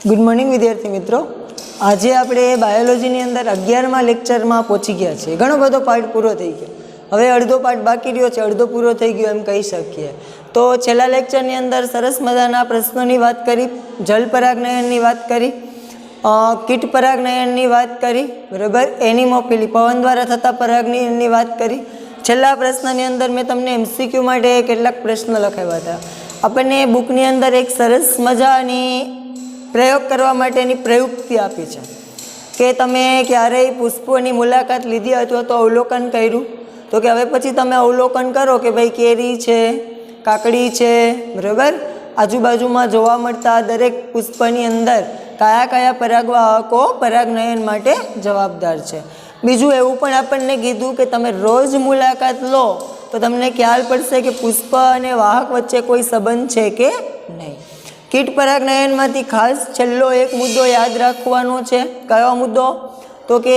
Good morning विद्यार्थी मित्रों। आज આપણે બાયોલોજીની અંદર 11મા લેક્ચરમાં પહોંચી ગયા છે। ઘણો બધો પાર્ટ પૂરો થઈ ગયો, હવે અડધો પાર્ટ બાકી રહ્યો છે, અડધો પૂરો થઈ ગયો એમ કહી શકીએ। તો છેલ્લા લેક્ચરની અંદર સરસ મજાના પ્રશ્નોની વાત કરી, જલ પરાગનયનની વાત કરી, કીટ પરાગનયનની વાત કરી, બરાબર। એનિમોફિલી પવન દ્વારા થતા પરાગનયનની વાત કરી। છેલ્લા પ્રશ્નની અંદર મેં તમને એમસીક્યુ માટે કેટલાક પ્રશ્ન લખાવ્યા હતા। આપણને બુકની અંદર એક સરસ મજાની प्रयोग करवा माटेनी प्रयुक्ति आपी है कि तमे क्यारेय पुष्पोनी मुलाकात लीधी अथवा तो अवलोकन कर्युं, तो कि हवे पछी तमे अवलोकन करो कि भाई केरी छे, काकड़ी छे, बराबर। आजूबाजूमां जोवा मळता दरेक पुष्पनी अंदर कया कया परागवाहको परागनयन माटे जवाबदार छे। बीजुं एवुं पण आपणने कीधुं कि तमे रोज मुलाकात लो तो तमने ख्याल पड़शे कि पुष्प अने वाहक वच्चे कोई संबंध छे के नहीं। कीट परागनयन मांथी खास छेल्लो एक मुद्दो याद राखवानो छे। कयो मुद्दो? तो कि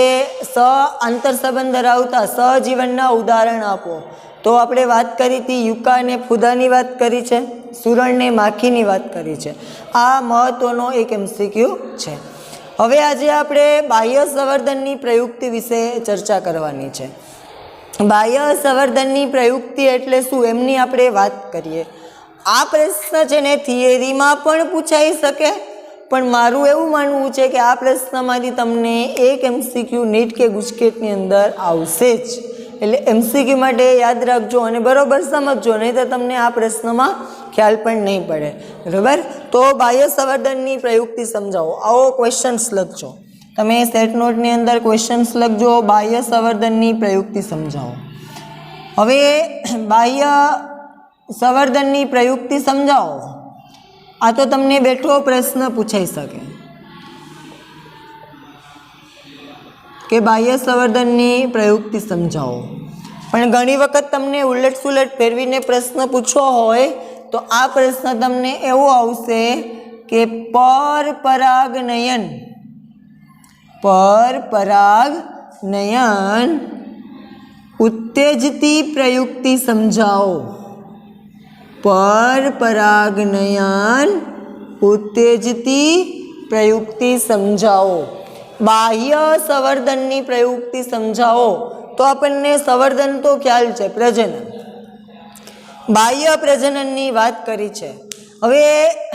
आंतर संबंध धरावता सहजीवनना उदाहरण आपो। तो आपणे वात करी थी युका ने फूदानी वात करी छे, सुरण ने माखीनी वात करी छे। आ महत्वनो एक एमसीक्यू छे। हवे आजे आपणे बाह्य संवर्धननी प्रयुक्ति विषे चर्चा करवानी छे। बाह्य संवर्धननी प्रयुक्ति एटले शुं एमनी आपणे वात करीए। आ प्रश्न छे ने थियरी में पण पूछाई सके, पण मारू एवुं मानवुं छे कि आ प्रश्नमांथी तमने एक एमसीक्यू नीट के गुजकेटनी अंदर आवशे ज। एटले एमसीक्यू माटे याद राखजो अने बरोबर समझजो, नहीं तो तमने आ प्रश्नमां ख्याल पण नहीं पड़े, बराबर। तो बाह्य संवर्धननी प्रयुक्ति समजावो। आवो क्वेश्चन्स लखजो, तमे सेट नोटनी अंदर क्वेश्चन्स लखजो। बाह्य संवर्धननी प्रयुक्ति समजावो। हवे बाह्य संवर्धननी प्रयुक्ति समझाओ। आ तो तमने बेठो प्रश्न पूछाई सके कि बाह्य संवर्धननी प्रयुक्ति समझाओ, पण घणी वखत तमने उलट सुलट फेरवीने प्रश्न पूछो होय तो आ प्रश्न तमने एवो आवशे कि परपरागनयन उत्तेजती प्रयुक्ति समझाओ। परपरागनयन उत्तेजती प्रयुक्ति समझाओ। बाह्य संवर्धननी प्रयुक्ति समझाओ तो आपने संवर्धन तो ख्याल है, प्रजनन, बाह्य प्रजनननी बात करी छे। हवे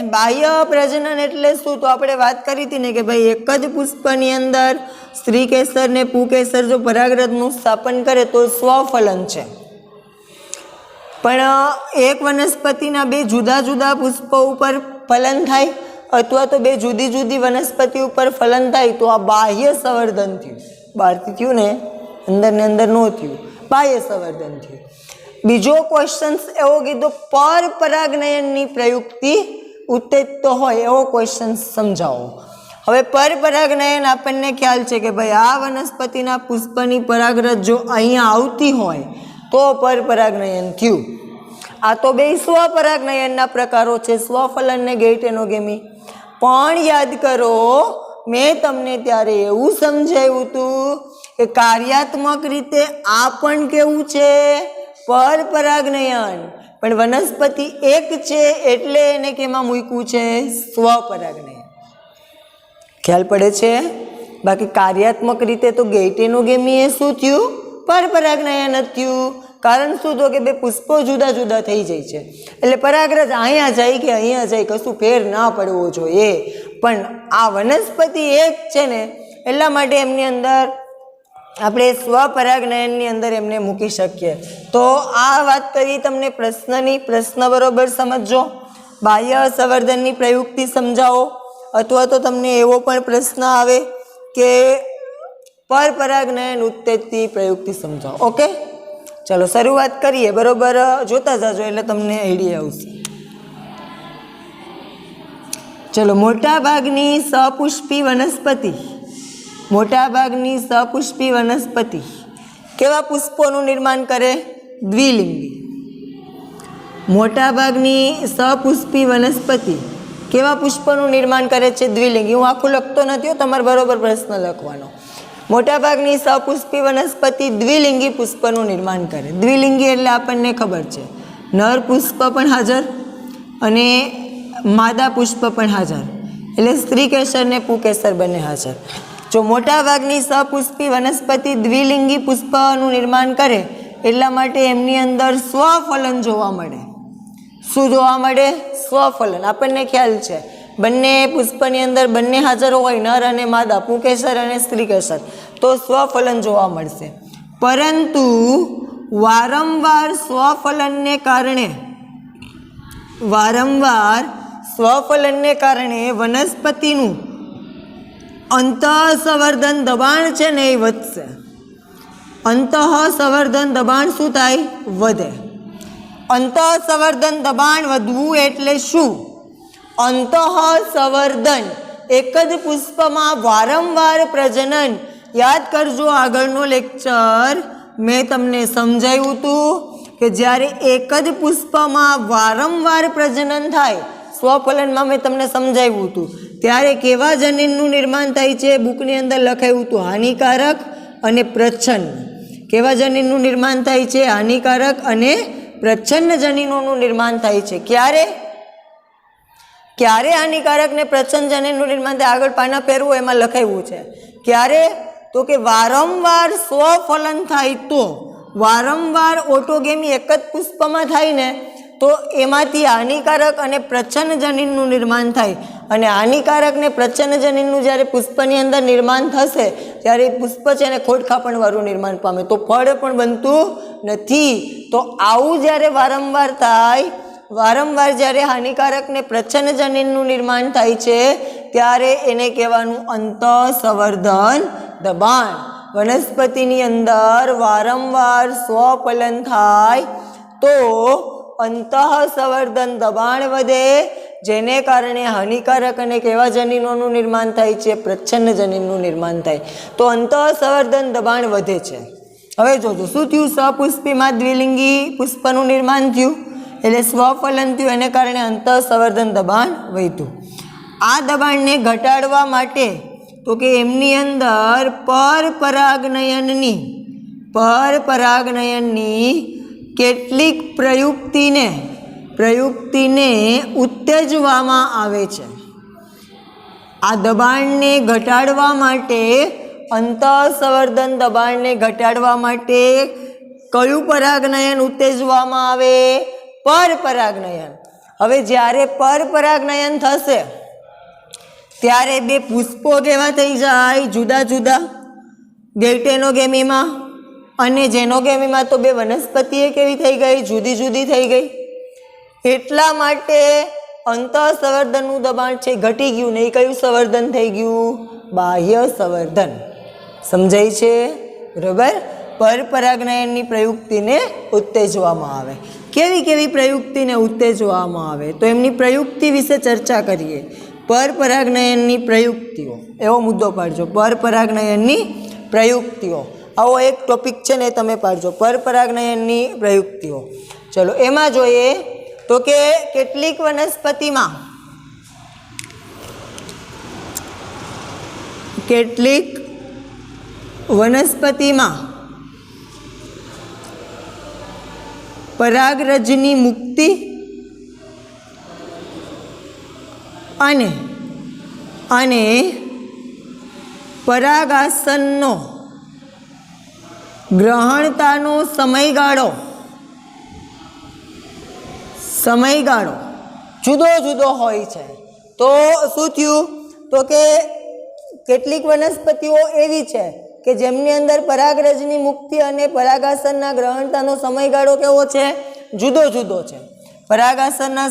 बाह्य प्रजनन एटले शुं? तो आपणे बात करी थी ने कि भाई एक ज पुष्पनी अंदर स्त्री केसर ने पुकेसर जो परागरजनुं स्थापन करे तो स्वफलन छे। पण एक वनस्पतिना बे जुदा जुदा पुष्पो उपर फलन थाय अथवा तो बे जुदी जुदी वनस्पति उपर फलन थाय तो आ बाह्य संवर्धन थयुं। बहारथी थयुं ने अंदर ने अंदर नो थयुं, बाह्य संवर्धन थयुं। बीजो क्वेश्चन एवो कीधो परपरागनयननी प्रयुक्ति उत्तेजित होय एवो क्वेश्चन समजावो। हवे परपरागनयन आपणने ख्याल छे कि भाई आ वनस्पतिना पुष्पनी परागरज जो अहींया आवती होय तो परपरागनयन थयुं। आ तो बे स्वपरागनयनना प्रकारो छे, स्वफलन ने गैटेनोगेमी। पण याद करो मैं तमने त्यारे एवुं समजाव्युं हतुं कि कार्यात्मक रीते आ पण केवुं छे परपरागनयन, पण वनस्पति एक छे एटले एने केमां मूक्युं छे स्वपरागनयन। ख्याल पड़े छे? बाकी कार्यात्मक रीते तो गैटेनोगेमी ए शुं थयुं? परपरागनयन थयुं। कारण शुं? तो कि बे पुष्पो जुदा जुदा थई जाय छे एटले परागरज अहींया जाय कि अहींया जाय कशुं फेर ना पड़वो जोईए, पण आ वनस्पति एक छे ने એટલા માટે એમની અંદર આપણે સ્વપરાગનયનની અંદર એમને મૂકી શકીએ। તો આ વાત કરી તમને પ્રશ્નની, પ્રશ્ન બરોબર સમજજો। બાહ્ય સંવર્ધનની પ્રયુક્તિ સમજાવો અથવા તો તમને એવો પણ પ્રશ્ન આવે કે परपरागनयन उत्तेजती प्रयुक्ति समझाओ। ओके, चलो शुरुआत करिए। बरोबर जोता जाजो एटले तमने आइडिया आवशे। चलो, मोटा भागनी सपुष्पी वनस्पति, मोटा भागनी सपुष्पी वनस्पति केवा पुष्पोनुं निर्माण करे? द्विलिंगी। मोटा भागनी सपुष्पी वनस्पति केवा पुष्पोनुं निर्माण करे छे? द्विलिंगी। हूँ आखुं लखतो नथी, तमारे बरोबर प्रश्न लखवानो। मोटा भागनी सपुष्पी वनस्पति द्विलिंगी पुष्पनुं निर्माण करे। द्विलिंगी एटले आपणने खबर छे नर पुष्प पण हाजर अने मादा पुष्प पण हाजर। એટલે સ્ત્રીકેસર ને પુંકેસર બંને હાજર. જો મોટાભાગની સપુષ્પી વનસ્પતિ દ્વિલિંગી પુષ્પનું નિર્માણ કરે એટલા માટે એમની અંદર સ્વફલન જોવા મળે. શું જોવા મળે? સ્વફલન. આપણને ખ્યાલ છે બંને પુષ્પની અંદર બંને હાજર હોય, નર અને માદા, પુંકેસર અને સ્ત્રીકેસર, તો સ્વફલન જોવા મળશે. પરંતુ વારંવાર સ્વફલનને કારણે વનસ્પતિનું અંતઃસંવર્ધન દબાણ છે ને એ વધશે. અંતઃસંવર્ધન દબાણ શું થાય? વધે. અંતઃસંવર્ધન દબાણ વધવું એટલે શું? અંતઃસંવર્ધન એક જ પુષ્પમાં વારંવાર પ્રજનન. યાદ કરજો, આગળનો લેક્ચર મેં તમને સમજાવ્યું હતું કે જ્યારે એક જ પુષ્પમાં વારંવાર પ્રજનન થાય, સ્વફલનમાં મેં તમને સમજાવ્યું હતું, ત્યારે કેવા જનીનનું નિર્માણ થાય છે? બુકની અંદર લખાયું હતું હાનિકારક અને પ્રચ્છન્ન. કેવા જનીનનું નિર્માણ થાય છે? હાનિકારક અને પ્રચ્છન્ન જનીનોનું નિર્માણ થાય છે. ક્યારે હાનિકારક ને પ્રચ્છન્ન જનીનનું નિર્માણ થાય? આગળ પાના ફેરવું એમાં લખાયું છે. ક્યારે? તો કે વારંવાર સ્વફલન થાય તો, વારંવાર ઓટોગેમી એક જ પુષ્પમાં થાય ને તો એમાંથી હાનિકારક અને પ્રચ્છન્ન જનીનનું નિર્માણ થાય. અને હાનિકારક ને પ્રચ્છન્ન જનીનનું જ્યારે પુષ્પની અંદર નિર્માણ થશે ત્યારે પુષ્પ છે ને ખોડખાપણવાળું નિર્માણ પામે, તો ફળ પણ બનતું નથી. તો આવું જ્યારે વારંવાર થાય, વારંવાર જ્યારે હાનિકારક ને પ્રચ્છન્ન જનીનનું નિર્માણ થાય છે ત્યારે એને કહેવાનું અંતઃસંવર્ધન દબાણ. વનસ્પતિની અંદર વારંવાર સ્વફલન થાય તો અંતઃસંવર્ધન દબાણ વધે, જેને કારણે હાનિકારક અને કેવા જનીનોનું નિર્માણ થાય છે? પ્રચ્છન્ન જનીનનું નિર્માણ થાય. તો અંતઃસંવર્ધન દબાણ વધે છે. હવે જોજો શું થયું? સપુષ્પીમાં દ્વિલિંગી પુષ્પનું નિર્માણ થયું એટલે સ્વફલન થયું, એને કારણે અંતઃસંવર્ધન દબાણ વધ્યું. આ દબાણને ઘટાડવા માટે તો કે એમની અંદર પરપરાગનયનની કેટલીક પ્રયુક્તિને ઉત્તેજવામાં આવે છે. આ દબાણને ઘટાડવા માટે, અંતઃસંવર્ધન દબાણને ઘટાડવા માટે કયું પરાગનયન ઉત્તેજવામાં આવે? પરપરાગનયન. હવે જ્યારે પરપરાગનયન થશે ત્યારે બે પુષ્પો કેવા થઈ જાય? જુદા જુદા. ગેટેનોગેમીમાં અને જેનોગેમીમાં તો બે વનસ્પતિએ કેવી થઈ ગઈ? જુદી જુદી થઈ ગઈ. એટલા માટે અંતઃસંવર્ધનનું દબાણ છે ઘટી ગયું. નહીં કયું સંવર્ધન થઈ ગયું? બાહ્ય સંવર્ધન. સમજાય છે? બરાબર. પરપરાગનયનની પ્રયુક્તિને ઉત્તેજવામાં આવે. કેવી પ્રયુક્તિને ઉત્તેજવામાં આવે? તો એમની પ્રયુક્તિ વિશે ચર્ચા કરીએ. પરપરાગનયનની પ્રયુક્તિઓ, એવો મુદ્દો પાડજો. પરપરાગનયનની પ્રયુક્તિઓ, આવો એક ટોપિક છે ને તમે પાડજો. પરપરાગનયનની પ્રયુક્તિઓ. ચલો એમાં જોઈએ તો કે કેટલીક વનસ્પતિમાં પરાગરજની મુક્તિ અને પરાગાસનનો ગ્રહણતાનો સમયગાળો જુદો જુદો હોય છે. તો શું થયું? તો કે કેટલીક વનસ્પતિઓ એવી છે કે જેમની અંદર પરાગરજની મુક્તિ અને પરાગાસનના ગ્રહણતાનો સમયગાળો કેવો છે? જુદો જુદો છે. પરાગાસનના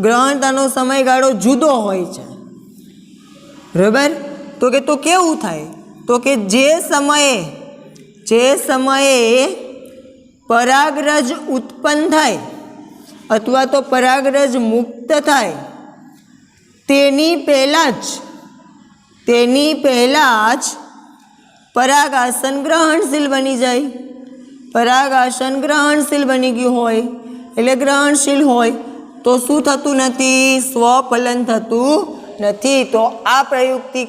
ગ્રહણતાનો સમયગાળો જુદો હોય છે. બરાબર. તો કે તો કેવું થાય? તો કે જે સમયે પરાગરજ ઉત્પન્ન થાય અથવા તો પરાગરજ મુક્ત થાય તેની પહેલાં જ પરાગાસન ગ્રહણશીલ બની જાય. પરાગાસન ગ્રહણશીલ બની ગયું હોય એટલે ગ્રહણશીલ હોય તો શું થતું નથી? સ્વફલન થતું નથી. તો આ પ્રયુક્તિ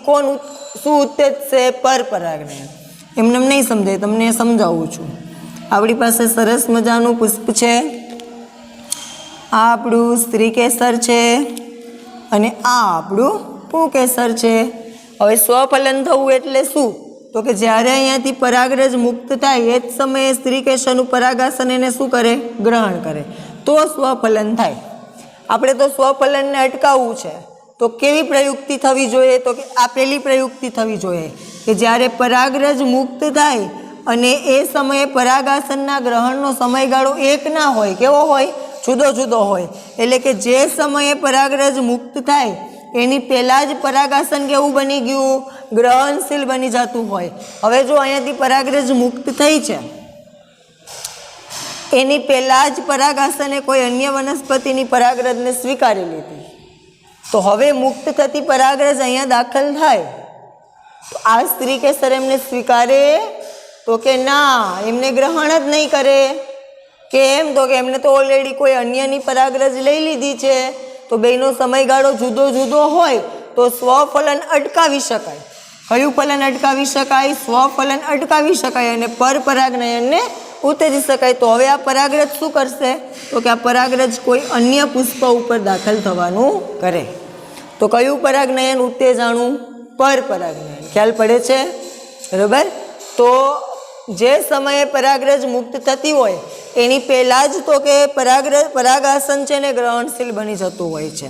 શું ઉત્તેજશે? પરપરાગનયન. એમને નહીં સમજાય, તમને સમજાવું છું. આપણી પાસે સરસ મજાનું પુષ્પ છે. આ આપણું સ્ત્રીકેસર છે અને આ આપણું શું કેસર છે? હવે સ્વફલન થવું એટલે શું? તો કે જ્યારે અહીંયાથી પરાગરજ મુક્ત થાય એ જ સમયે સ્ત્રી કેસરનું પરાગાસન એને શું કરે? ગ્રહણ કરે, તો સ્વફલન થાય. આપણે તો સ્વફલનને અટકાવવું છે, તો કેવી પ્રયુક્તિ થવી જોઈએ? તો કે આ પહેલી પ્રયુક્તિ થવી જોઈએ કે જ્યારે પરાગરજ મુક્ત થાય અને એ સમયે પરાગાસનના ગ્રહણનો સમયગાળો એક ના હોય. કેવો હોય? જુદો જુદો હોય. એટલે કે જે સમયે પરાગરજ મુક્ત થાય એની પહેલાં જ પરાગાસન કેવું બની ગયું? ગ્રહણશીલ બની જતું હોય. હવે જો અહીંયાથી પરાગરજ મુક્ત થઈ છે, એની પહેલાં જ પરાગાસને કોઈ અન્ય વનસ્પતિની પરાગરજને સ્વીકારી લીધી, તો હવે મુક્ત થતી પરાગરજ અહીંયા દાખલ થાય તો આ સ્ત્રી કેસર એમને સ્વીકારે? તો કે ના, એમને ગ્રહણ જ નહીં કરે. કેમ? તો કે એમને તો ઓલરેડી કોઈ અન્યની પરાગરજ લઈ લીધી છે. તો બેનો સમયગાળો જુદો જુદો હોય તો સ્વફલન અટકાવી શકાય. કયું ફલન અટકાવી શકાય? સ્વફલન અટકાવી શકાય અને પરપરાગનયનને ઉત્તેજી શકાય. તો હવે આ પરાગરજ શું કરશે? તો કે આ પરાગરજ કોઈ અન્ય પુષ્પ ઉપર દાખલ થવાનું કરે. તો કયું પરાગનયન ઉત્તેજાણું? પરપરાગનયન. ખ્યાલ પડે છે? બરાબર. તો જે સમયે પરાગરજ મુક્ત થતી હોય એની પહેલાં જ તો કે પરાગાસન છે ને ગ્રહણશીલ બની જતું હોય છે.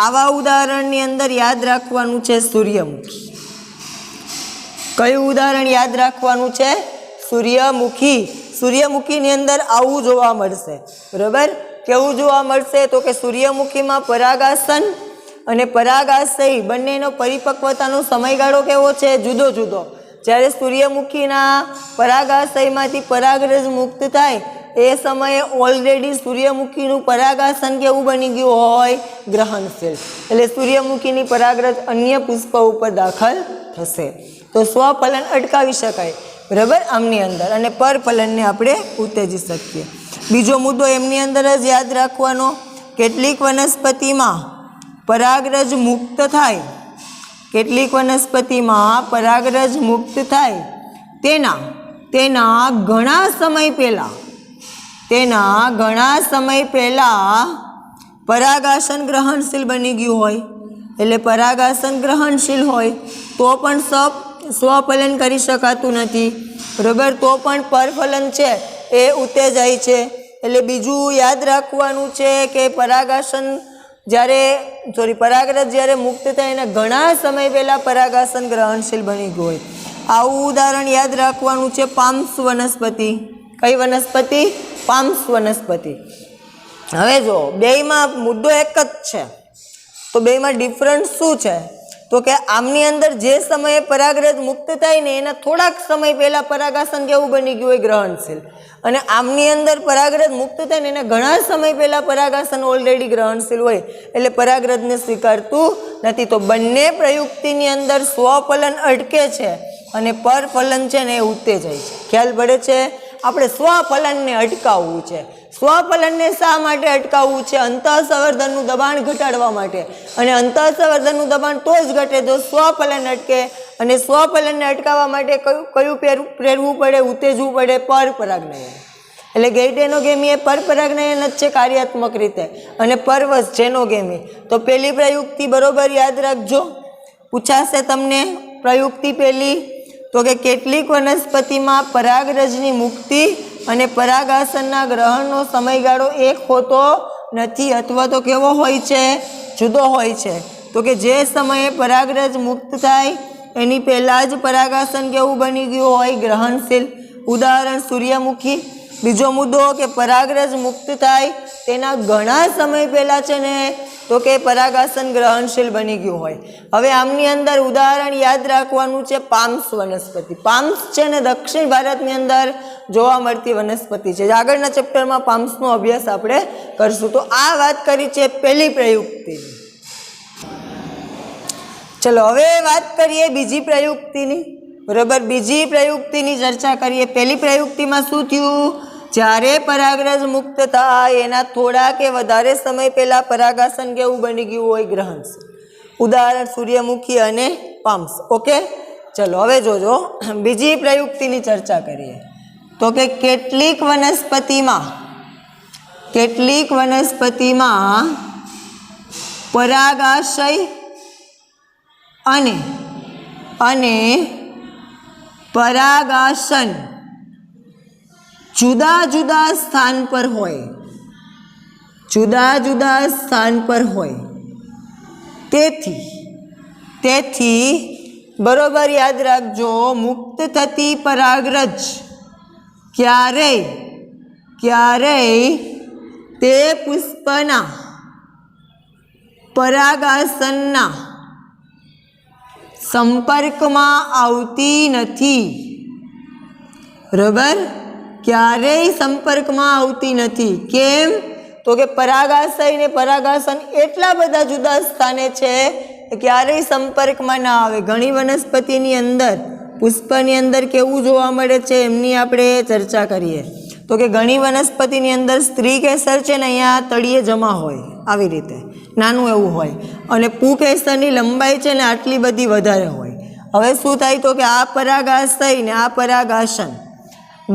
આવા ઉદાહરણની અંદર યાદ રાખવાનું છે સૂર્યમુખી. કયું ઉદાહરણ યાદ રાખવાનું છે? સૂર્યમુખી. સૂર્યમુખીની અંદર આવું જોવા મળશે. બરાબર. કેવું જોવા મળશે? તો કે સૂર્યમુખીમાં પરાગાસન અને પરાગાશય બંનેનો પરિપક્વતાનો સમયગાળો કેવો છે? જુદો જુદો. જ્યારે સૂર્યમુખીના પરાગાશયમાંથી પરાગરજ મુક્ત થાય એ સમયે ઓલરેડી સૂર્યમુખીનું પરાગાસન કેવું બની ગયું હોય? ગ્રહણશીલ. એટલે સૂર્યમુખીની પરાગરજ અન્ય પુષ્પ ઉપર દાખલ થશે. તો સ્વફલન અટકાવી શકાય. બરાબર. આમની અંદર અને પરફલનને આપણે ઉત્તેજી શકીએ. બીજો મુદ્દો એમની અંદર જ યાદ રાખવાનો, કેટલીક વનસ્પતિમાં પરાગરજ મુક્ત થાય, કેટલીક વનસ્પતિમાં પરાગરજ મુક્ત થાય તેના ઘણા સમય પહેલાં પરાગાસન ગ્રહણશીલ બની ગયું હોય. એટલે પરાગાસન ગ્રહણશીલ હોય તો પણ સ્વફલન કરી શકાતું નથી. બરાબર. તો પણ પરફલન છે એ ઉત્તેજાય છે. એટલે બીજું યાદ રાખવાનું છે કે પરાગરજ જ્યારે મુક્ત થાય એને ઘણા સમય પહેલાં પરાગાસન ગ્રહણશીલ બની ગયું હોય. આવું ઉદાહરણ યાદ રાખવાનું છે પામ્સ વનસ્પતિ. કઈ વનસ્પતિ? પામ્સ વનસ્પતિ. હવે જો બેયમાં મુદ્દો એક જ છે, તો બેયમાં ડિફરન્સ શું છે? તો કે આમની અંદર જે સમયે પરાગરજ મુક્ત થાય ને એના થોડાક સમય પહેલાં પરાગાસન કેવું બની ગયું હોય? ગ્રહણશીલ. અને આમની અંદર પરાગરજ મુક્ત થાય ને એના ઘણા સમય પહેલાં પરાગાસન ઓલરેડી ગ્રહણશીલ હોય, એટલે પરાગરજને સ્વીકારતું નથી. તો બંને પ્રયુક્તિની અંદર સ્વફલન અટકે છે અને પરફલન છે ને એ ઉત્તેજાય છે. ખ્યાલ પડે છે? આપણે સ્વફલનને અટકાવવું છે. સ્વફલનને શા માટે અટકાવવું છે? અંતઃસંવર્ધનનું દબાણ ઘટાડવા માટે. અને અંતઃસંવર્ધનનું દબાણ તો જ ઘટે જો સ્વફલન અટકે. અને સ્વફલનને અટકાવવા માટે કયું પ્રેરવું પડે? ઉત્તેજવું પડે પરપરાગનયન. એટલે ગેઇટેનોગેમી એ પરપરાગનયન જ છે કાર્યાત્મક રીતે, અને પરવશ જેનોગેમી. તો પહેલી પ્રયુક્તિ બરોબર યાદ રાખજો. પૂછાશે તમને પ્રયુક્તિ પહેલી, તો કે કેટલીક વનસ્પતિમાં પરાગરજની મુક્તિ અને પરાગાસનના ગ્રહણનો સમયગાળો એક હોતો નથી, અથવા તો કેવો હોય છે? જુદો હોય છે. તો કે જે સમયે પરાગરજ મુક્ત થાય એની પહેલાં જ પરાગાસન કેવું બની ગયું હોય? ગ્રહણશીલ. ઉદાહરણ સૂર્યમુખી. બીજો મુદ્દો કે પરાગરજ મુક્ત થાય તેના ઘણા સમય પહેલાં છે ને તો કે પરાગાસન ગ્રહણશીલ બની ગયું હોય. હવે આમની અંદર ઉદાહરણ યાદ રાખવાનું છે પામ્સ વનસ્પતિ. પામ્સ છે ને દક્ષિણ ભારતની અંદર જોવા મળતી વનસ્પતિ છે. આગળના ચેપ્ટરમાં પામ્સનો અભ્યાસ આપણે કરશું. તો આ વાત કરી છે પહેલી પ્રયુક્તિની. ચલો હવે વાત કરીએ બીજી પ્રયુક્તિની. બરાબર. બીજી પ્રયુક્તિની ચર્ચા કરીએ. પહેલી પ્રયુક્તિમાં શું થયું? જ્યારે પરાગરજ મુક્ત થાય એના થોડા કે વધારે સમય પહેલાં પરાગાસન કેવું બની ગયું હોય? ગ્રહણશીલ. ઉદાહરણ સૂર્યમુખી અને પામ્સ. ઓકે. ચલો હવે જોજો બીજી પ્રયુક્તિની ચર્ચા કરીએ. તો કે કેટલીક વનસ્પતિમાં અને અને પરાગાસન જુદા જુદા સ્થાન પર હોય, જુદા જુદા સ્થાન પર હોય. તેથી બરોબર યાદ રાખજો, મુક્ત થતી પરાગરજ ક્યારેય તે પુષ્પના પરાગાસનના સંપર્કમાં આવતી નથી. બરાબર, ક્યારેય સંપર્કમાં આવતી નથી. કેમ? તો કે પરાગાશય ને પરાગાસન એટલા બધા જુદા સ્થાને છે કે ક્યારેય સંપર્કમાં ના આવે. ઘણી વનસ્પતિની અંદર, પુષ્પની અંદર કેવું જોવા મળે છે એમની આપણે ચર્ચા કરીએ તો કે ઘણી વનસ્પતિની અંદર સ્ત્રી કેસર છે ને અહીંયા તળિયે જમા હોય, આવી રીતે નાનું એવું હોય, અને પુકેસરની લંબાઈ છે ને આટલી બધી વધારે હોય. હવે શું થાય તો કે આ પરાગાશય ને આ પરાગાસન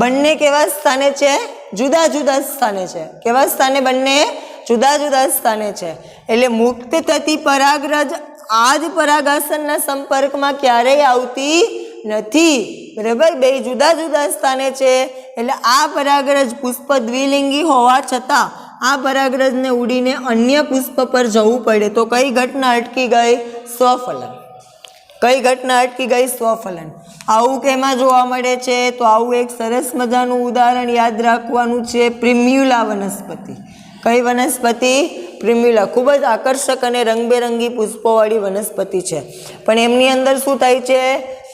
બંને કેવા સ્થાને છે? જુદા જુદા સ્થાને છે. કેવા સ્થાને? બંને જુદા જુદા સ્થાને છે. એટલે મુક્ત થતી પરાગરજ આ જ પરાગાસનના સંપર્કમાં ક્યારેય આવતી નથી. બરાબર, બે જુદા જુદા સ્થાને છે. એટલે આ પરાગરજ પુષ્પ દ્વિલિંગી હોવા છતાં આ પરાગરજને ઉડીને અન્ય પુષ્પ પર જવું પડે તો કઈ ઘટના અટકી ગઈ? સ્વફલન. કઈ ઘટના અટકી ગઈ? સ્વફલન. આવું કેમાં જોવા મળે છે? તો આવું એક સરસ મજાનું ઉદાહરણ યાદ રાખવાનું છે, પ્રિમ્યુલા વનસ્પતિ. કઈ વનસ્પતિ? પ્રિમ્યુલા. ખૂબ જ આકર્ષક અને રંગબેરંગી પુષ્પોવાળી વનસ્પતિ છે. પણ એમની અંદર શું થાય છે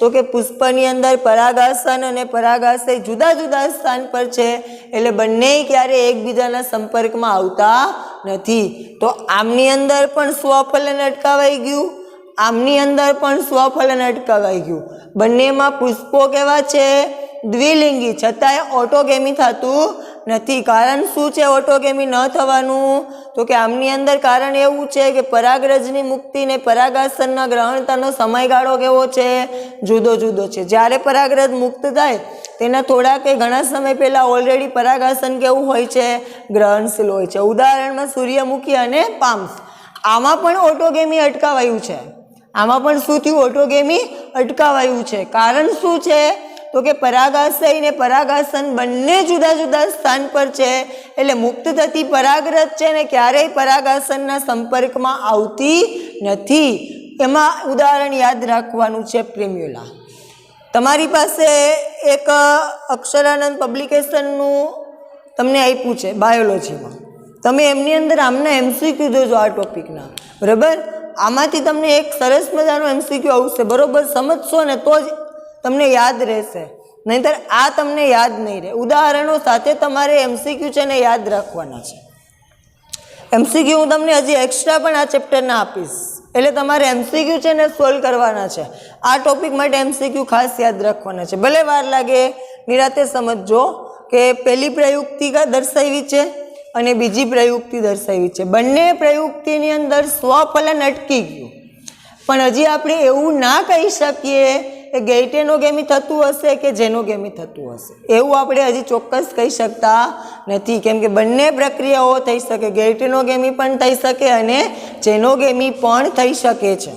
તો કે પુષ્પની અંદર પરાગાસન અને પરાગાશય જુદા જુદા સ્થાન પર છે, એટલે બંને ક્યારે એકબીજાના સંપર્કમાં આવતા નથી. તો આમની અંદર પણ સ્વફલન અટકાવાઈ ગયું, આમની અંદર પણ સ્વફલન અટકાવાઈ ગયું. બંનેમાં પુષ્પો કેવા છે? દ્વિલિંગી, છતાંય ઓટોગેમી થતું નથી. કારણ શું છે ઓટોગેમી ન થવાનું? તો કે આમની અંદર કારણ એવું છે કે પરાગરજની મુક્તિ ને પરાગાસનના ગ્રહણતાનો સમયગાળો કેવો છે? જુદો જુદો છે. જ્યારે પરાગરજ મુક્ત થાય તેના થોડા કે ઘણા સમય પહેલાં ઓલરેડી પરાગાસન કેવું હોય છે? ગ્રહણશીલ હોય છે. ઉદાહરણમાં સૂર્યમુખી અને પામ્સ. આમાં પણ ઓટોગેમી અટકાવાયું છે. આમાં પણ શું થયું? ઓટોગેમી અટકાવાયું છે. કારણ શું છે તો કે પરાગાશય ને પરાગાસન બંને જુદા જુદા સ્થાન પર છે, એટલે મુક્ત થતી પરાગરજ છે ને ક્યારેય પરાગાસનના સંપર્કમાં આવતી નથી. એમાં ઉદાહરણ યાદ રાખવાનું છે પ્રિમ્યુલા. તમારી પાસે એક અક્ષરાનંદ પબ્લિકેશનનું તમને આપ્યું છે બાયોલોજીમાં. તમે એમની અંદર આમના એમસીક્યુ જોજો આ ટોપિકના. બરાબર, આમાંથી તમને એક સરસ મજાનો એમસીક્યુ આવશે. બરાબર, સમજશો ને તો જ તમને યાદ રહેશે, નહીંતર આ તમને યાદ નહીં રહે. ઉદાહરણો સાથે તમારે એમસીક્યુ છે ને યાદ રાખવાના છે. એમસીક્યુ હું તમને હજી એક્સ્ટ્રા પણ આ ચેપ્ટરના આપીશ, એટલે તમારે એમસીક્યુ છે ને સોલ્વ કરવાના છે. આ ટોપિક માટે એમસીક્યુ ખાસ યાદ રાખવાના છે. ભલે વાર લાગે, નિરાતે સમજજો કે પહેલી પ્રયુક્તિ દર્શાવી છે અને બીજી પ્રયુક્તિ દર્શાવી છે. બંને પ્રયુક્તિની અંદર સ્વફલન અટકી ગયું, પણ હજી આપણે એવું ના કહી શકીએ કે ગેઇટેનોગેમી થતું હશે કે જેનોગેમી થતું હશે. એવું આપણે હજી ચોક્કસ કહી શકતા નથી, કેમ કે બંને પ્રક્રિયાઓ થઈ શકે. ગેઇટેનોગેમી પણ થઈ શકે અને જેનોગેમી પણ થઈ શકે છે.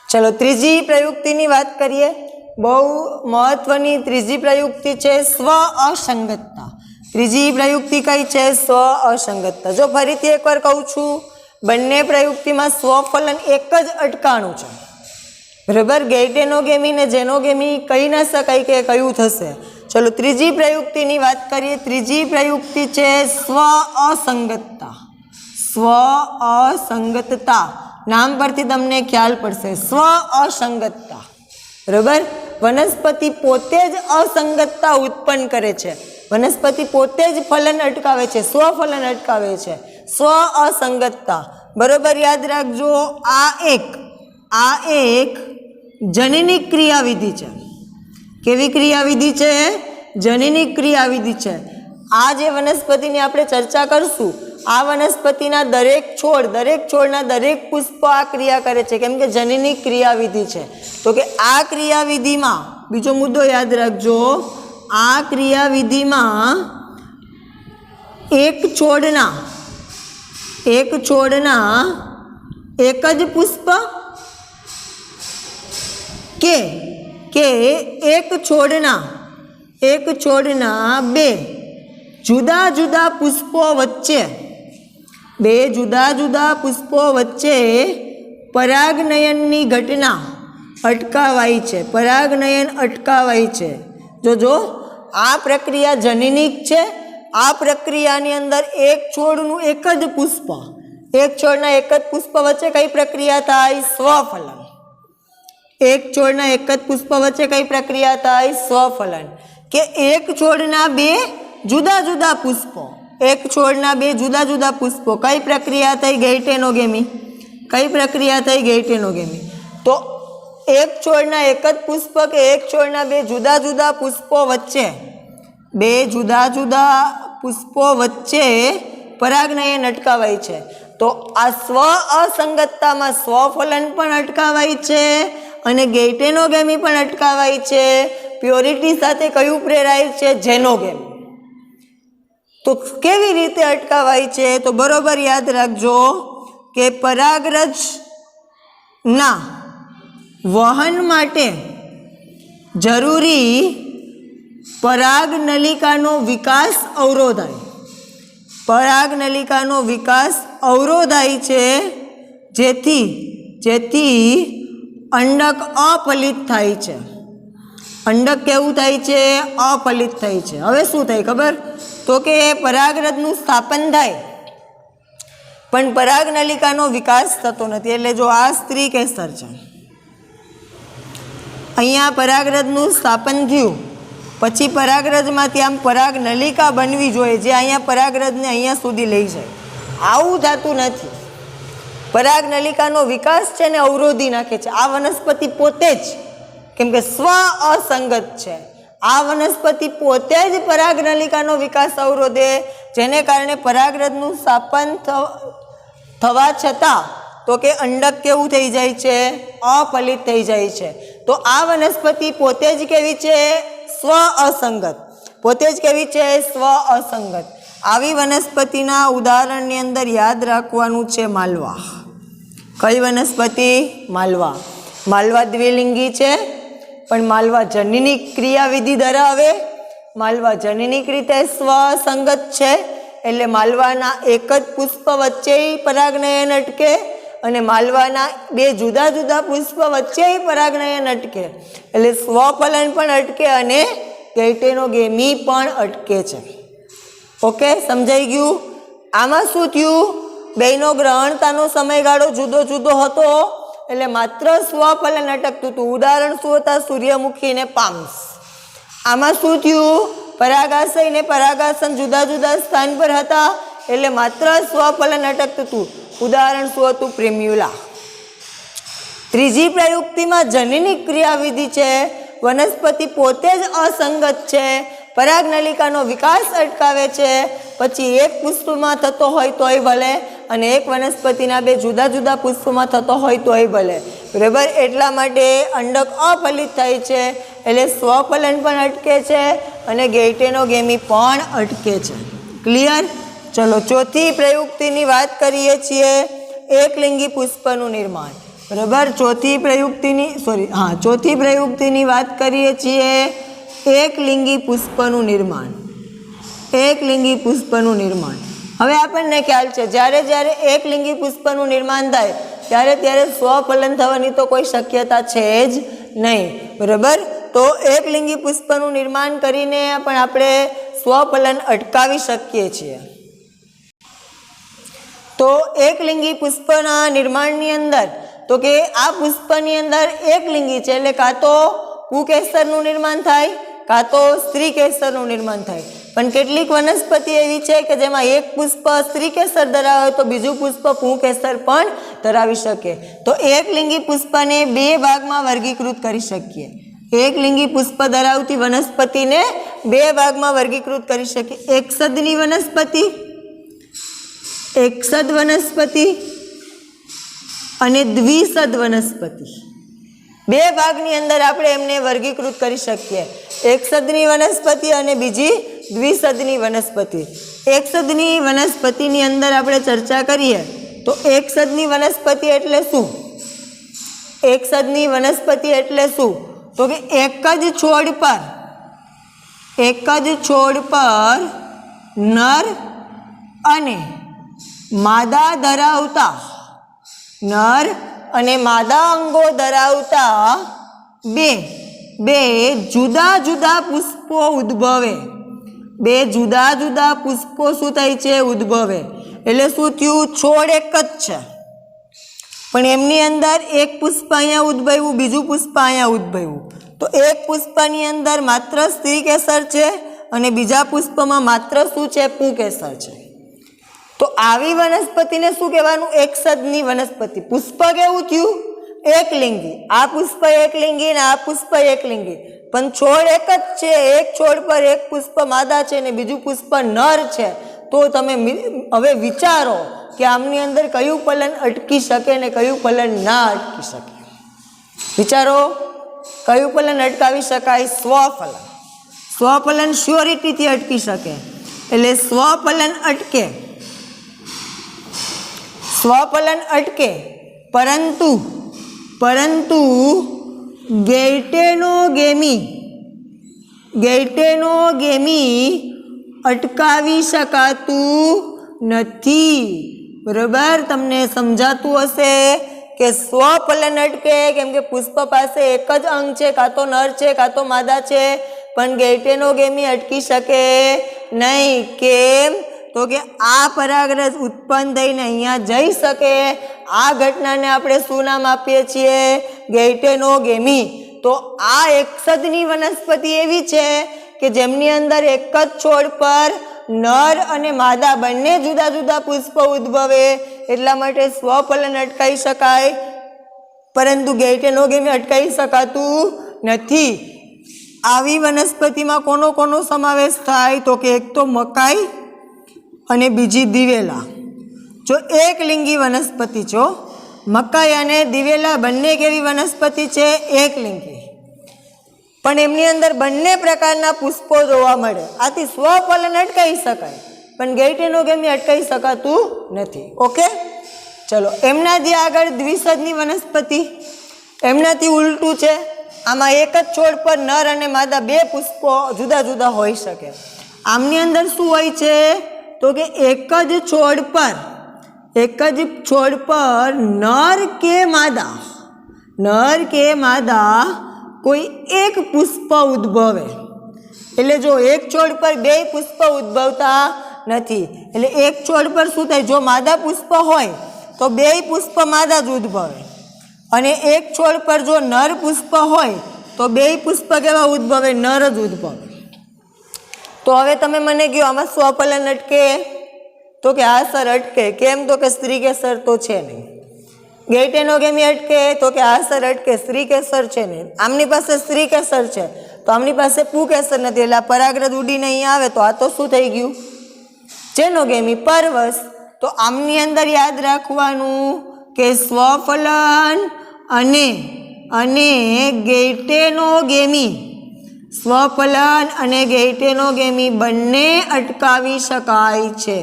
ચલો ત્રીજી પ્રયુક્તિની વાત કરીએ. બહુ મહત્વની ત્રીજી પ્રયુક્તિ છે સ્વ અસંગતતા. ત્રીજી પ્રયુક્તિ કઈ છે? સ્વ અસંગતતા. જો ફરીથી એકવાર કહું છું, બંને પ્રયુક્તિમાં સ્વફલન એક જ અટકાણું છે. બરાબર, ગેઇટેનોગેમી ને જેનોગેમી કહી ના શકાય કે કયું થશે. ચલો ત્રીજી પ્રયુક્તિની વાત કરીએ. ત્રીજી પ્રયુક્તિ છે સ્વ અસંગતતા. સ્વ અસંગતતા નામ પરથી તમને ખ્યાલ પડશે. સ્વ અસંગતતા. બરાબર, વનસ્પતિ પોતે જ અસંગતતા ઉત્પન્ન કરે છે. વનસ્પતિ પોતે જ ફલન અટકાવે છે, સ્વફલન અટકાવે છે. સ્વ અસંગતતા. બરાબર, યાદ રાખજો. આ એક જનની ક્રિયાવિધિ છે. કેવી ક્રિયાવિધિ છે? જનની ક્રિયાવિધિ છે. આ જે વનસ્પતિની આપણે ચર્ચા કરશું, આ વનસ્પતિના દરેક છોડના દરેક પુષ્પ આ ક્રિયા કરે છે, કેમ કે જનની ક્રિયાવિધિ છે. તો કે આ ક્રિયાવિધિમાં બીજો મુદ્દો યાદ રાખજો. આ ક્રિયાવિધિમાં એક છોડના एक ज पुष्प के एक છોડના બે જુદા જુદા પુષ્પો વચ્ચે પરાગનયનની ઘટના અટકાવાઈ છે, પરાગનયન અટકાવાય છે। જો આ પ્રક્રિયા જનનિક છે। આ પ્રક્રિયાની અંદર એક છોડનું એક જ પુષ્પ, એક છોડના એક જ પુષ્પ વચ્ચે કઈ પ્રક્રિયા થાય? સ્વફલન। એક છોડના એક જ પુષ્પ વચ્ચે કઈ પ્રક્રિયા થાય? સ્વફલન। કે એક છોડના બે જુદા જુદા પુષ્પો, એક છોડના બે જુદા જુદા પુષ્પો, કઈ પ્રક્રિયા થઈ? ગૈટેનોગેમી। કઈ પ્રક્રિયા થઈ? ગૈટેનોગેમી। તો એક છોડના એક જ પુષ્પ કે એક છોડના બે જુદા જુદા પુષ્પો વચ્ચે, બે જુદા જુદા પુષ્પો વચ્ચે પરાગનયન અટકાવાય છે। તો આ સ્વ અસંગતતામાં સ્વફલન પણ અટકાવાય છે અને ગૈટેનોગેમી પણ અટકાવાય છે। પ્યોરિટી સાથે કયું પ્રેરાય છે? જેનોગેમી। તો કેવી રીતે અટકાવાય છે? તો બરોબર યાદ રાખજો કે પરાગરજના વહન માટે જરૂરી પરાગનલિકાનો વિકાસ અવરોધાય, પરાગનલિકાનો વિકાસ અવરોધાય છે, જેથી અંડક અફલિત થાય છે। અંડક કેવું થાય છે? અફલિત થાય છે। હવે શું થાય ખબર? તો કે પરાગરજનું સ્થાપન થાય પણ પરાગનલિકાનો વિકાસ થતો નથી। એટલે જો આ સ્ત્રી કેસર છે, અહીંયા પરાગરજનું સ્થાપન થયું, પછી પરાગરજમાંથી આમ પરાગનલિકા બનવી જોઈએ જે અહીંયા પરાગરજને અહીંયા સુધી લઈ જાય, આવું થતું નથી। પરાગનલિકાનો વિકાસ છે ને અવરોધી નાખે છે આ વનસ્પતિ પોતે જ, કેમ કે સ્વ અસંગત છે। આ વનસ્પતિ પોતે જ પરાગનલિકાનો વિકાસ અવરોધે, જેને કારણે પરાગરજનું સ્થાપન થવા છતાં તો કે અંડક કેવું થઈ જાય છે? અફલિત થઈ જાય છે। તો આ વનસ્પતિ પોતે જ કેવી છે? સ્વ અસંગત। પોતે જ કેવી છે? સ્વ અસંગત। આવી વનસ્પતિના ઉદાહરણની અંદર યાદ રાખવાનું છે માલવા। કઈ વનસ્પતિ? માલવા। માલવા દ્વિલિંગી છે પણ માલવા જનનિક ક્રિયાવિધિ ધરાવે, માલવા જનનિક રીતે સ્વસંગત છે, એટલે માલવાના એક જ પુષ્પ વચ્ચે પરાગનયન અટકે અને માલવાના બે જુદા જુદા પુષ્પ વચ્ચે પરાગનયન અટકે, એટલે સ્વફલન પણ અટકે અને ગૈટેનોગેમી પણ અટકે છે। ઓકે, સમજાઈ ગયું? આમાં શું થયું? બેનો ગ્રહણતાનો સમયગાળો જુદો જુદો હતો એટલે માત્ર સ્વફલન અટકતું હતું। ઉદાહરણ શું હતા? સૂર્યમુખી ને પામ્સ। આમાં શું થયું? પરાગાશય ને પરાગાસન જુદા જુદા સ્થાન પર હતા એટલે માત્ર સ્વફલન અટકતું હતું। ઉદાહરણ શું હતું? પ્રિમ્યુલા। ત્રીજી પ્રયુક્તિમાં જનનિક ક્રિયાવિધિ છે, વનસ્પતિ પોતે જ અસંગત છે, પરાગનલિકાનો વિકાસ અટકાવે છે, પછી એક પુષ્પમાં થતો હોય તોય ભલે અને એક વનસ્પતિના બે જુદા જુદા પુષ્પમાં થતો હોય તોય ભલે, બરાબર। એટલા માટે અંડક અફલિત થાય છે એટલે સ્વફલન પણ અટકે છે અને ગૈટેનોગેમી પણ અટકે છે। ક્લિયર? ચલો ચોથી પ્રયુક્તિની વાત કરીએ છીએ, એકલિંગી પુષ્પનું નિર્માણ, બરાબર। ચોથી પ્રયુક્તિની વાત કરીએ છીએ એકલિંગી પુષ્પનું નિર્માણ। એકલિંગી પુષ્પનું નિર્માણ, હવે આપણને ખ્યાલ છે જ્યારે જ્યારે એકલિંગી પુષ્પનું નિર્માણ થાય ત્યારે સ્વફલન થવાની તો કોઈ શક્યતા છે જ નહીં, બરાબર। તો એકલિંગી પુષ્પનું નિર્માણ કરીને પણ આપણે સ્વફલન અટકાવી શકીએ છીએ। તો એકલિંગી પુષ્પના નિર્માણની અંદર તો કે આ પુષ્પની અંદર એકલિંગી છે એટલે કાં તો પુંકેસરનું નિર્માણ થાય કાં તો સ્ત્રી કેસરનું નિર્માણ થાય, પણ કેટલીક વનસ્પતિ એવી છે કે જેમાં એક પુષ્પ સ્ત્રી કેસર ધરાવે તો બીજું પુષ્પ પુંકેસર પણ ધરાવી શકે। તો એકલિંગી પુષ્પને બે ભાગમાં વર્ગીકૃત કરી શકીએ। એકલિંગી પુષ્પ ધરાવતી વનસ્પતિને બે ભાગમાં વર્ગીકૃત કરી શકીએ, એકસદની વનસ્પતિ, એકસદ વનસ્પતિ અને દ્વિસદ વનસ્પતિ। બે ભાગની અંદર આપણે એમને વર્ગીકૃત કરી શકીએ, એકસદની વનસ્પતિ અને બીજી દ્વિસદની વનસ્પતિ। એકસદની વનસ્પતિની અંદર આપણે ચર્ચા કરીએ તો એકસદની વનસ્પતિ એટલે શું? એકસદની વનસ્પતિ એટલે શું? તો કે એક જ છોડ પર નર અને માદા ધરાવતા અંગો ધરાવતા બે જુદા જુદા પુષ્પો ઉદ્ભવે. બે જુદા જુદા પુષ્પો શું થાય છે? ઉદ્ભવે. એટલે શું થયું? છોડ એક જ છે પણ એમની અંદર એક પુષ્પ અહીંયા ઉદ્ભવ્યું, બીજું પુષ્પ અહીંયા ઉદ્ભવ્યું. તો એક પુષ્પની અંદર માત્ર સ્ત્રી કેસર છે અને બીજા પુષ્પમાં માત્ર શું છે? પુંકેસર છે. તો આવી વનસ્પતિને શું કહેવાનું? એકસદની વનસ્પતિ. પુષ્પ કેવું થયું? એકલિંગી. આ પુષ્પ એકલિંગી ને આ પુષ્પ એકલિંગી, પણ છોડ એક જ છે. એક છોડ પર એક પુષ્પ માદા છે ને બીજું પુષ્પ નર છે. તો તમે હવે વિચારો કે આમની અંદર કયું ફલન અટકી શકે ને કયું ફલન ના અટકી શકે. વિચારો, કયું ફલન અટકાવી શકાય? સ્વફલન. સ્વફલન શ્યોરિટીથી અટકી શકે. એટલે સ્વફલન અટકે, સ્વફલન અટકે, પરંતુ ગેઇટેનોગેમી અટકાવી શકાતું નથી. બરાબર? તમને સમજાતું હશે કે સ્વફલન અટકે કેમ કે પુષ્પ પાસે એક જ અંગ છે, કાં તો નર છે કાં તો માદા છે, પણ ગેઇટેનોગેમી અટકી શકે નહીં. કેમ? તો કે આ પરાગરજ ઉત્પન્ન થઈને અહીંયા જઈ શકે. આ ઘટનાને આપણે શું નામ આપીએ છીએ? ગેઇટેનોગેમી. તો આ એકસદની વનસ્પતિ એવી છે કે જેમની અંદર એક જ છોડ પર નર અને માદા બંને જુદા જુદા પુષ્પ ઉદ્ભવે. એટલા માટે સ્વફલન અટકાવી શકાય, પરંતુ ગેઇટેનોગેમી અટકાવી શકાતું નથી. આવી વનસ્પતિમાં કોનો સમાવેશ થાય? તો કે એક તો મકાઈ અને બીજી દિવેલા. જો એકલિંગી વનસ્પતિ છો, મકાઈ અને દિવેલા બંને કેવી વનસ્પતિ છે? એકલિંગી. પણ એમની અંદર બંને પ્રકારના પુષ્પો જોવા મળે. આથી સ્વફલન અટકાવી શકાય પણ ગેઇટેનોગેમી અટકાવી શકાતું નથી. ઓકે, ચલો. એમનાથી આગળ દ્વિસદની વનસ્પતિ. એમનાથી ઉલટું છે. આમાં એક જ છોડ પર નર અને માદા બે પુષ્પો જુદા જુદા હોઈ શકે. આમની અંદર શું હોય છે? તો કે એક જ છોડ પર નર કે માદા કોઈ એક પુષ્પ ઉદ્ભવે. એટલે જો એક છોડ પર બે પુષ્પ ઉદ્ભવતા નથી. એટલે એક છોડ પર શું થાય? જો માદા પુષ્પ હોય તો બે પુષ્પ માદા જ ઉદ્ભવે, અને એક છોડ પર જો નર પુષ્પ હોય તો બે પુષ્પ કેવા ઉદ્ભવે? નર જ ઉદ્ભવે. તો હવે તમે મને કહો આમાં સ્વફલન અટકે? તો કે આ સર અટકે. કેમ? તો કે સ્ત્રી કેસર તો છે નહીં. ગેઇટેનોગેમી અટકે? તો કે આ સર અટકે. સ્ત્રી કેસર છે નહીં. આમની પાસે સ્ત્રી કેસર છે તો આમની પાસે પુંકેસર નથી. એટલે આ પરાગરજ ઉડીને અહીંયા આવે તો આ તો શું થઈ ગયું? જેનોગેમી, પરવશ. તો આમની અંદર યાદ રાખવાનું કે સ્વફલન અને ગેઇટેનોગેમી, સ્વફલન અને ગેઇટેનોગેમી બંને અટકાવી શકાય છે.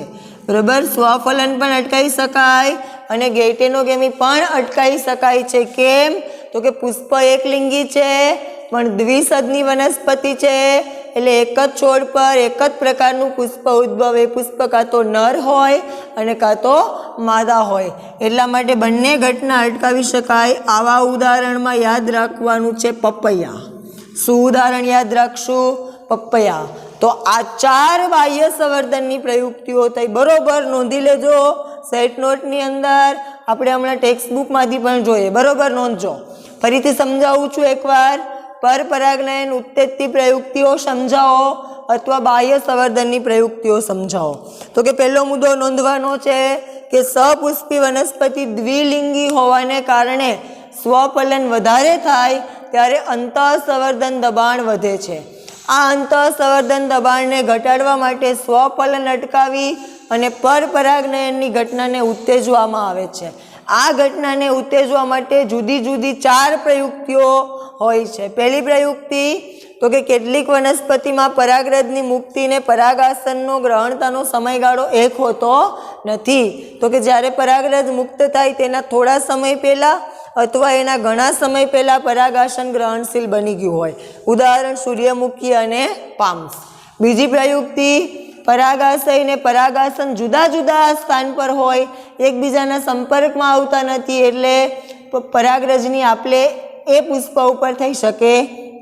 બરાબર? સ્વફલન પણ અટકાવી શકાય અને ગેઇટેનોગેમી પણ અટકાવી શકાય છે. કેમ? તો કે પુષ્પ એકલિંગી છે પણ દ્વિસદની વનસ્પતિ છે. એટલે એક જ છોડ પર એક જ પ્રકારનું પુષ્પ ઉદ્ભવે. પુષ્પ કાં તો નર હોય અને કાં તો માદા હોય. એટલા માટે બંને ઘટના અટકાવી શકાય. આવા ઉદાહરણમાં યાદ રાખવાનું છે પપૈયા. શું ઉદાહરણ યાદ રાખશું? પપૈયા. તો આ 4 બાહ્ય સંવર્ધનની પ્રયુક્તિઓ થઈ. બરોબર? નોંધી લેજો. સેટ નોટની અંદર આપણે હમણાં ટેક્સ્ટ બુકમાંથી પણ જોઈએ. બરોબર? નોંધજો. ફરીથી સમજાવું છું એકવાર. પરપરાગનયન ઉત્તેજતી પ્રયુક્તિઓ સમજાવો અથવા બાહ્ય સંવર્ધનની પ્રયુક્તિઓ સમજાવો. તો કે પહેલો મુદ્દો નોંધવાનો છે કે સપુષ્પી વનસ્પતિ દ્વિલિંગી હોવાને કારણે સ્વફલન વધારે થાય ત્યારે અંતઃસંવર્ધન દબાણ વધે છે. આ અંતઃસંવર્ધન દબાણને ઘટાડવા માટે સ્વફલન અટકાવી અને પરપરાગનયનની ઘટનાને ઉત્તેજવામાં આવે છે. આ ઘટનાને ઉત્તેજવા માટે જુદી જુદી 4 પ્રયુક્તિઓ હોય છે. પહેલી પ્રયુક્તિ તો કે કેટલીક વનસ્પતિમાં પરાગરજની મુક્તિ ને પરાગાસનનો ગ્રહણતાનો સમયગાળો એક હોતો નથી. તો કે જ્યારે પરાગરજ મુક્ત થાય તેના થોડા સમય પહેલાં અથવા એના ઘણા સમય પહેલાં પરાગાસન ગ્રહણશીલ બની ગયું હોય. ઉદાહરણ સૂર્યમુખી અને પામ્સ. બીજી પ્રયુક્તિ, પરાગાશય ને પરાગાસન જુદા જુદા સ્થાન પર હોય, એકબીજાના સંપર્કમાં આવતા નથી, એટલે પરાગરજની આપલે એ પુષ્પ ઉપર થઈ શકે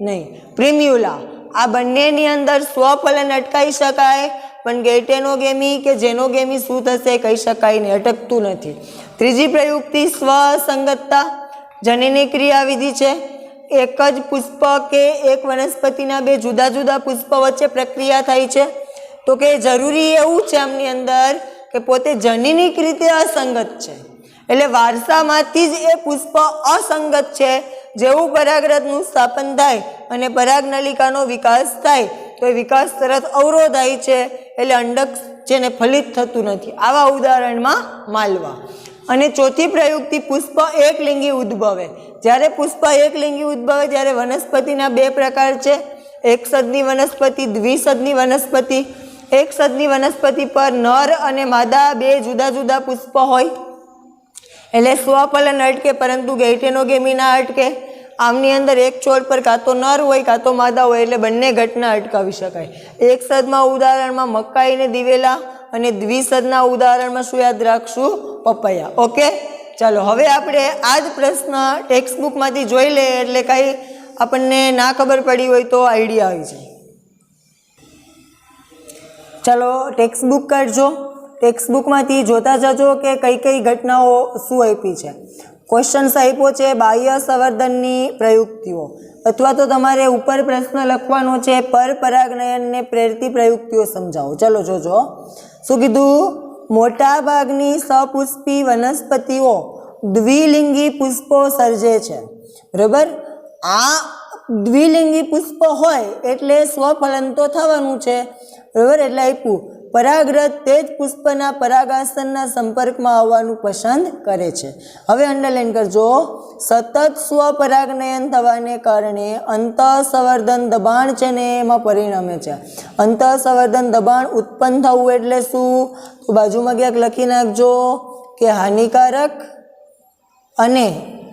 નહીં. પ્રિમ્યુલા, આ બંનેની અંદર સ્વફલન અટકાઈ શકાય, પણ ગેટેનોગેમી કે જેનોગેમી શું થશે કહી શકાય નહીં, અટકતું નથી. ત્રીજી પ્રયુક્તિ સ્વસંગતતા, જનીની ક્રિયાવિધિ છે. એક જ પુષ્પ કે એક વનસ્પતિના બે જુદા જુદા પુષ્પ વચ્ચે પ્રક્રિયા થાય છે. તો કે જરૂરી એવું છે આમની અંદર કે પોતે જનીનિક રીતે અસંગત છે, એટલે વારસામાંથી જ એ પુષ્પ અસંગત છે. જેવું પરાગરજનું સ્થાપન થાય અને પરાગનલિકાનો વિકાસ થાય તો એ વિકાસ તરત અવરોધાય છે, એટલે અંડક જેને ફલિત થતું નથી. આવા ઉદાહરણમાં માલવા. અને ચોથી પ્રયુક્તિ, પુષ્પ એકલિંગી ઉદ્ભવે. જ્યારે પુષ્પ એકલિંગી ઉદ્ભવે ત્યારે વનસ્પતિના બે પ્રકાર છે, એકસદની વનસ્પતિ, દ્વિસદની વનસ્પતિ. એકસદની વનસ્પતિ પર નર અને માદા બે જુદા જુદા પુષ્પ હોય, એટલે સ્વફલન અટકે, પરંતુ ગેઇટેનોગેમી ના અટકે. આમની અંદર એક છોડ પર કાં તો નર હોય કાં તો માદા હોય, એટલે બંને ઘટના અટકાવી શકાય. એકસદમાં ઉદાહરણમાં મકાઈ ને દિવેલા, અને દ્વિસદના ઉદાહરણમાં શું યાદ રાખશું? પપૈયા. ઓકે, ચાલો હવે આપણે આ જ પ્રશ્ન ટેક્સ્ટ બુકમાંથી જોઈ લઈએ, એટલે કાંઈ આપણને ના ખબર પડી હોય તો આઈડિયા આવી જાય. ચાલો ટેક્સ્ટ બુક કાઢજો. ટેક્સ્ટ બુકમાંથી જોતા જજો કે કઈ કઈ ઘટનાઓ શું આપી છે. ક્વેશ્ચન્સ આપ્યો છે બાહ્ય સંવર્ધનની પ્રયુક્તિઓ, અથવા તો તમારે ઉપર પ્રશ્ન લખવાનો છે પરપરાગનયનને પ્રેરતી પ્રયુક્તિઓ સમજાવો. ચલો જોજો શું કીધું. મોટા ભાગની સપુષ્પી વનસ્પતિઓ દ્વિલિંગી પુષ્પો સર્જે છે. બરાબર, આ દ્વિલિંગી પુષ્પ હોય એટલે સ્વફલન તો થવાનું છે. બરાબર, એટલે આપ્યું પરાગરજ તે જ પુષ્પના પરાગાસનના સંપર્કમાં આવવાનું પસંદ કરે છે. હવે અંડરલાઈન કરજો, સતત સ્વપરાગનયન થવાને કારણે અંતઃસંવર્ધન દબાણ છે ને એમાં પરિણમે છે. અંતઃસંવર્ધન દબાણ ઉત્પન્ન થવું એટલે શું? તો બાજુમાં ક્યાંક લખી નાખજો કે હાનિકારક અને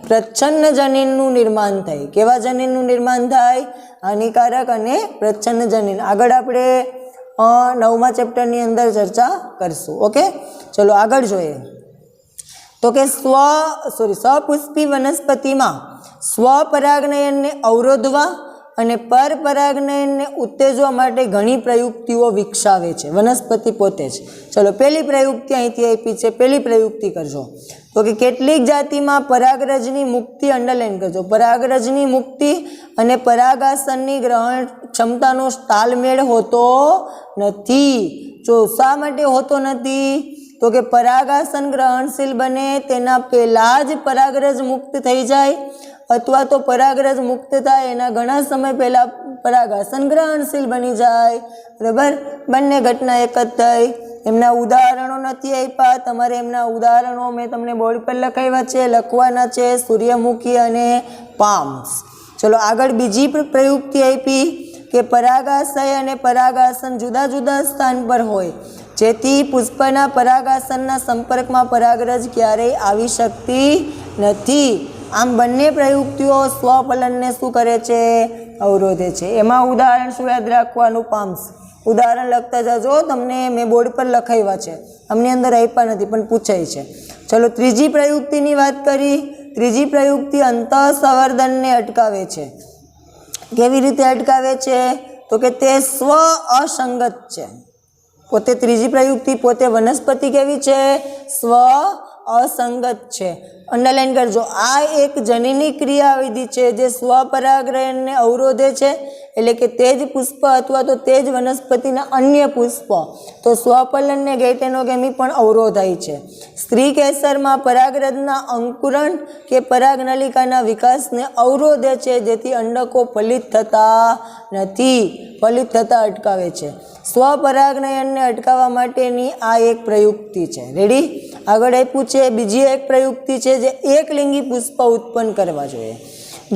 પ્રચ્છન્ન જનીનનું નિર્માણ થાય. કેવા જનીનનું નિર્માણ થાય? હાનિકારક અને પ્રચ્છન્ન જનીન. આગળ આપણે 9મા ચેપ્ટરની અંદર ચર્ચા કરશું. ઓકે, ચલો આગળ જોઈએ. તો કે સપુષ્પી વનસ્પતિમાં સ્વપરાગનયનને અવરોધવા અને પરપરાગનયનને ઉત્તેજવા માટે ઘણી પ્રયુક્તિઓ વિકસાવે છે વનસ્પતિ પોતે જ. ચલો પહેલી પ્રયુક્તિ અહીંથી આપી છે, પહેલી પ્રયુક્તિ કરજો. તો કે કેટલીક જાતિમાં પરાગરજની મુક્તિ, અંડરલાઈન કરજો, પરાગરજની મુક્તિ અને પરાગાસનની ગ્રહણ ક્ષમતાનો તાલમેળ હોતો નથી. જો શા માટે હોતો નથી? તો કે પરાગાસન ગ્રહણશીલ બને તેના પહેલાં જ પરાગરજ મુક્ત થઈ જાય, અથવા તો પરાગરજ મુક્ત થાય એના ઘણા સમય પહેલાં પરાગાસન ગ્રહણશીલ બની જાય. બરાબર, બંને ઘટના એક જ થઈ. એમના ઉદાહરણો નથી આપ્યા, તમારે એમના ઉદાહરણો મેં તમને બોર્ડ પર લખાવ્યા છે, લખવાના છે, સૂર્યમુખી અને પામ્સ. ચલો આગળ બીજી પ્રયુક્તિ આપી કે પરાગાશય અને પરાગાસન જુદા જુદા સ્થાન પર હોય, જેથી પુષ્પના પરાગાસનના સંપર્કમાં પરાગરજ ક્યારેય આવી શકતી નથી. આમ બંને પ્રયુક્તિઓ સ્વફલનને શું કરે છે? અવરોધે છે. એમાં ઉદાહરણ શું યાદ રાખવાનું? પામ્સ. ઉદાહરણ લખતા જજો, તમને મેં બોર્ડ પર લખાવ્યા છે, અમને અંદર આપ્યા નથી પણ પૂછાય છે. ચલો ત્રીજી પ્રયુક્તિની વાત કરી. ત્રીજી પ્રયુક્તિ અંતઃસંવર્ધનને અટકાવે છે. કેવી રીતે અટકાવે છે? તો કે તે સ્વ અસંગત છે. પોતે ત્રીજી પ્રયુક્તિ પોતે વનસ્પતિ કેવી છે? સ્વ અસંગત છે. અંડરલાઈન કરજો, આ એક જનીની ક્રિયાવિધિ છે જે સ્વપરાગનયનને અવરોધે છે, એટલે કે તે જ પુષ્પ અથવા તો તે જ વનસ્પતિના અન્ય પુષ્પ તો સ્વફલનને ગેઇટેનોગેમી પણ અવરોધાય છે. સ્ત્રી કેસરમાં પરાગરજના અંકુરણ કે પરાગનલિકાના વિકાસને અવરોધે છે, જેથી અંડકો ફલિત થતા નથી, ફલિત થતા અટકાવે છે. સ્વપરાગનયનને અટકાવવા માટેની આ એક પ્રયુક્તિ છે. રેડી, આગળ આપ્યું છે બીજી એક પ્રયુક્તિ છે જે એકલિંગી પુષ્પ ઉત્પન્ન કરવા જોઈએ.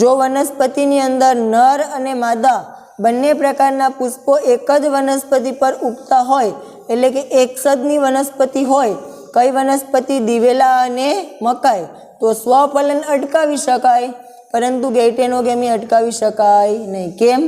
જો વનસ્પતિની અંદર નર અને માદા બંને પ્રકારના પુષ્પો એક જ વનસ્પતિ પર ઉગતા હોય એટલે કે એકસદની વનસ્પતિ હોય, કઈ વનસ્પતિ? દિવેલા અને મકાઈ, તો સ્વફલન અટકાવી શકાય, પરંતુ ગેઇટેનોગેમી અટકાવી શકાય નહીં. કેમ?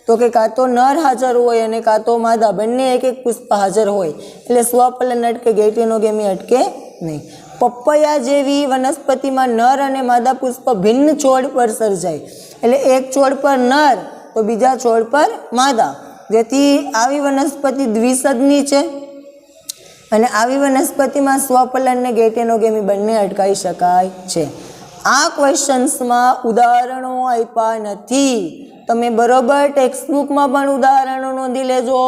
તો કે કાં તો નર હાજર હોય અને કાં તો માદા, બંને એક એક પુષ્પ હાજર હોય એટલે સ્વફલન અટકે, ગેઇટેનોગેમી અટકે નહીં. પપૈયા જેવી વનસ્પતિમાં નર અને માદા પુષ્પ ભિન્ન છોડ પર સર્જાય, એટલે એક છોડ પર નર તો બીજા છોડ પર માદા, જેથી આવી વનસ્પતિ દ્વિસદની છે અને આવી વનસ્પતિમાં સ્વફલન અને ગેઇટેનોગેમી બંને અટકાવી શકાય છે. આ ક્વેશ્ચન્સમાં ઉદાહરણો આપ્યા નથી. તમે બરોબર ટેક્સ્ટબુકમાં પણ ઉદાહરણો નોંધી લેજો,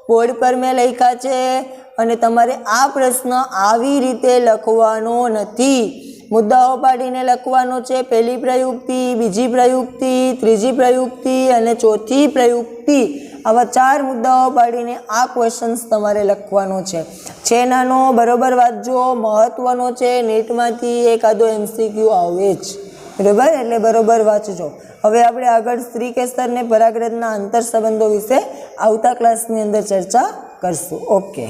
બોર્ડ પર મેં લખ્યા છે અને તમારે આ પ્રશ્ન આવી રીતે લખવાનો નથી. મુદ્દાઓ પાડીને લખવાનો છે. પહેલી પ્રયુક્તિ, બીજી પ્રયુક્તિ, ત્રીજી પ્રયુક્તિ અને ચોથી પ્રયુક્તિ, આવા 4 મુદ્દાઓ પાડીને આ ક્વેશ્ચન્સ તમારે લખવાનો છે નાનો, બરોબર વાંચજો, મહત્વનો છે, નેટમાંથી એકાદો MCQ આવે જ, બરાબર, એટલે બરોબર વાંચજો. હવે આપણે આગળ સ્ત્રી કેસર ને પરાગરજના આંતર સંબંધો વિશે આવતા ક્લાસની અંદર ચર્ચા કરશું. ઓકે.